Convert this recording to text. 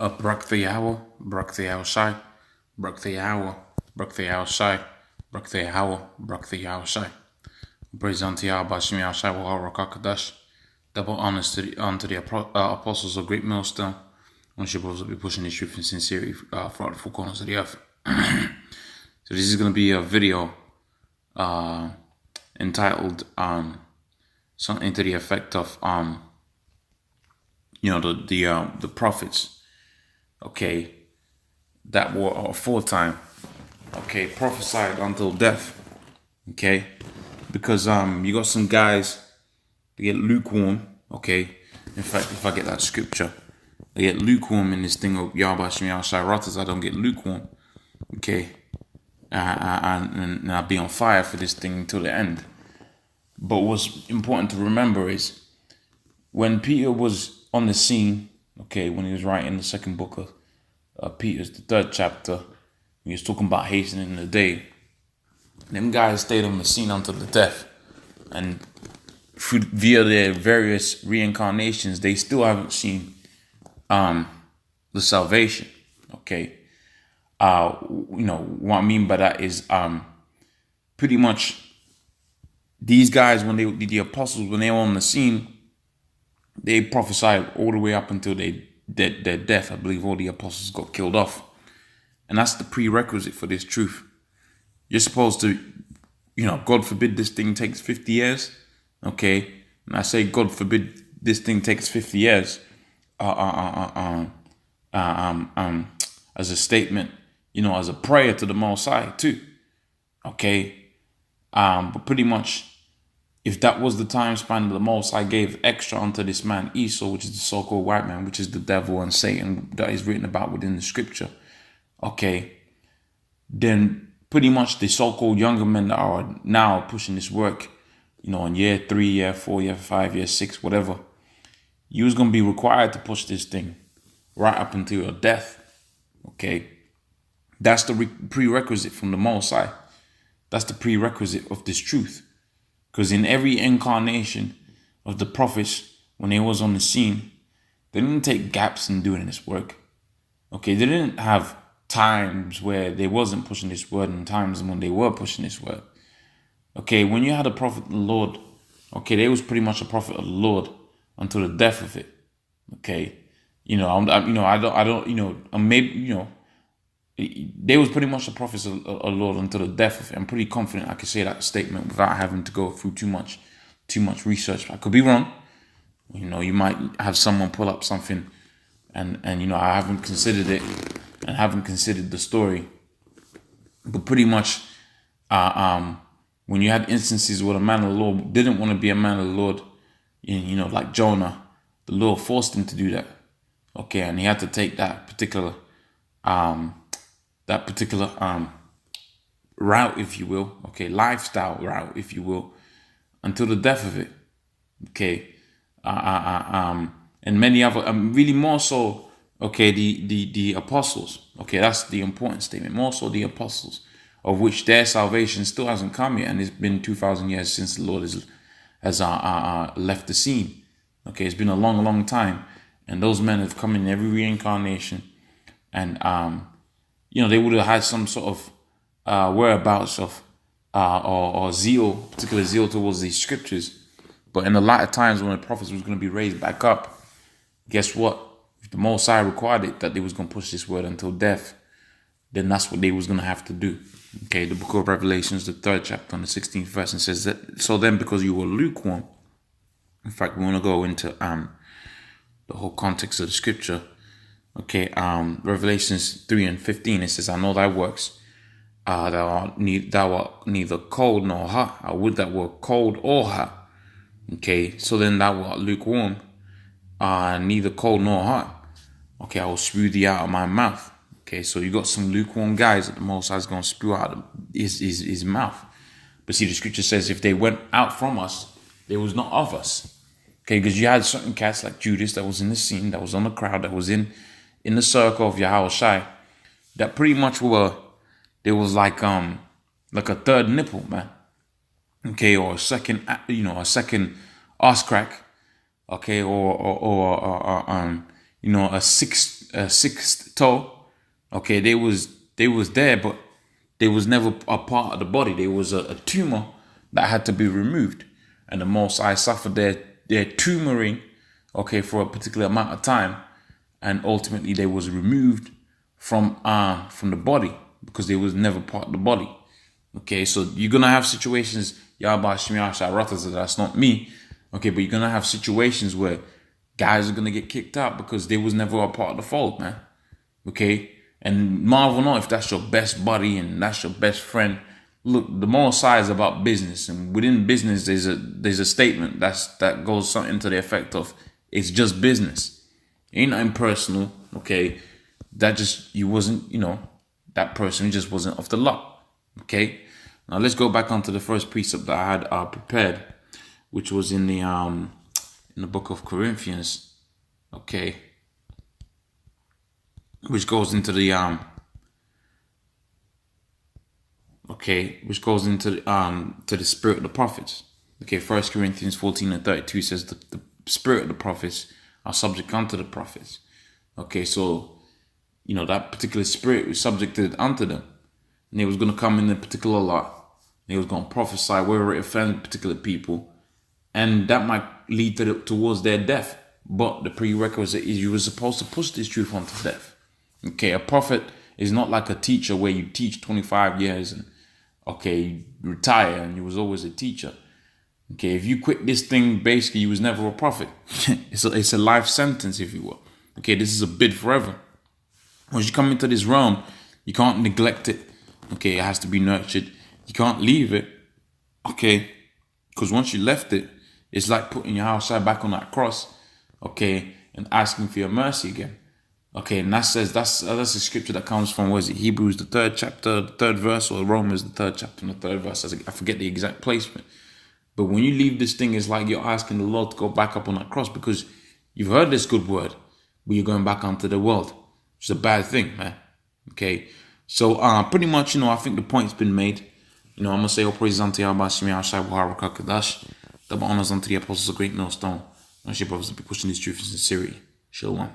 Brak the hour, Brak the hour shy, Brak the hour, Brak the hour shy, Brak the hour, Brak the hour shy. Praise unto Yahweh, Bashim Yahweh Shai, Wahara Kakadash. Double honors unto the apostles of Great Millstone. On Shabbos will be pushing the truth and sincerity throughout the four corners of the earth. So this is going to be a video entitled something to the effect of the prophets, okay, that were aforetime, okay, prophesied until death, okay, because you got some guys they get lukewarm, okay. In fact, if I get that scripture, they get lukewarm in this thing of Yahweh Shemiah Shai Ratas. I don't get lukewarm, okay, and I'll be on fire for this thing until the end. But what's important to remember is when Peter was on the scene, okay, when he was writing the second book of Peter's, the third chapter, he was talking about hastening the day. Them guys stayed on the scene until the death, and via their various reincarnations, they still haven't seen the salvation. Okay, what I mean by that is pretty much these guys, when the apostles, when they were on the scene, they prophesied all the way up until their death. I believe all the apostles got killed off, and that's the prerequisite for this truth. You're supposed to, God forbid this thing takes 50 years, okay? And I say, God forbid this thing takes 50 years, as a statement, as a prayer to the Most High too, okay? But pretty much, if that was the time span that the Most High gave extra unto this man Esau, which is the so-called white man, which is the devil and Satan that is written about within the scripture, okay, then pretty much the so-called younger men that are now pushing this work, in year 3, year 4, year 5, year 6, whatever, you was going to be required to push this thing right up until your death, okay? That's the prerequisite from the Most High. That's the prerequisite of this truth. Because in every incarnation of the prophets, when they was on the scene, they didn't take gaps in doing this work, okay? They didn't have times where they wasn't pushing this word and times when they were pushing this word. Okay, when you had a prophet of the Lord, okay, they was pretty much a prophet of the Lord until the death of it. Okay, they was pretty much the prophets of the Lord until the death of it. I'm pretty confident I can say that statement without having to go through too much research. I could be wrong. You might have someone pull up something and I haven't considered it and haven't considered the story. But pretty much, when you had instances where a man of the Lord didn't want to be a man of the Lord, like Jonah, the Lord forced him to do that. Okay, and he had to take that particular route, if you will, okay, lifestyle route, if you will, until the death of it. Okay, and many other, really more so. Okay, the apostles. Okay, that's the important statement. More so the apostles, of which their salvation still hasn't come yet, and it's been 2,000 years since the Lord has left the scene. Okay, it's been a long, long time, and those men have come in every reincarnation, and they would have had some sort of whereabouts of or zeal, particular zeal towards these scriptures. But in the latter times when the prophets was going to be raised back up, guess what? If the Most High required it, that they was going to push this word until death, then that's what they was going to have to do. Okay, the book of Revelations, the 3rd chapter on the 16th verse, and says that, so then because you were lukewarm, in fact, we want to go into the whole context of the scripture. Okay, Revelations 3:15, it says, I know thy works, thou art neither cold nor hot. I would that were cold or hot. Okay, so then thou art lukewarm, neither cold nor hot. Okay, I will spew thee out of my mouth. Okay, so you got some lukewarm guys that the Most High is going to spew out of his mouth. But see, the scripture says if they went out from us, they was not of us. Okay, because you had certain cats like Judas that was in the scene, that was on the crowd, that was in the circle of Yahweh Shai, that pretty much there was like a third nipple, man. Okay, or a second ass crack. Okay, or a sixth sixth toe, okay, they was there, but they was never a part of the body. There was a tumor that had to be removed, and the Most High suffered their tumoring, okay, for a particular amount of time, and ultimately they was removed from the body because they was never part of the body. Okay, so you're gonna have situations, that's not me, okay, but you're gonna have situations where guys are gonna get kicked out because they was never a part of the fold, man. Okay, and marvel not if that's your best buddy and that's your best friend. Look, the Most High is about business, and within business there's a statement that goes something to the effect of it's just business. It ain't nothing personal, okay? That just you wasn't, that person just wasn't of the lot. Okay. Now let's go back onto the first precept that I had prepared, which was in the book of Corinthians. Okay. Which goes into the to the spirit of the prophets. Okay, 1 Corinthians 14:32 says the spirit of the prophets are subject unto the prophets. Okay, so that particular spirit was subjected unto them, and they was going to come in a particular lot. They was going to prophesy wherever it offended particular people, and that might lead towards their death. But the prerequisite is you were supposed to push this truth onto death. Okay, a prophet is not like a teacher where you teach 25 years and you retire and you was always a teacher. Okay, if you quit this thing, basically you was never a prophet. It's a life sentence, if you will. Okay, this is a bid forever. Once you come into this realm, you can't neglect it. Okay, it has to be nurtured. You can't leave it. Okay, because once you left it, it's like putting your house back on that cross. Okay, and asking for your mercy again. Okay, and that's a scripture that comes from, Hebrews the 3rd chapter, the 3rd verse, or Romans the 3rd chapter and the 3rd verse. I forget the exact placement. But when you leave this thing, it's like you're asking the Lord to go back up on that cross because you've heard this good word, but you're going back onto the world. It's a bad thing, man. Okay, so pretty much, I think the point's been made. I'm gonna say all praises unto Yahweh, double honors unto the apostles of GreatMillStone. And your brothers will be pushing these truths in sincerity. Shalom.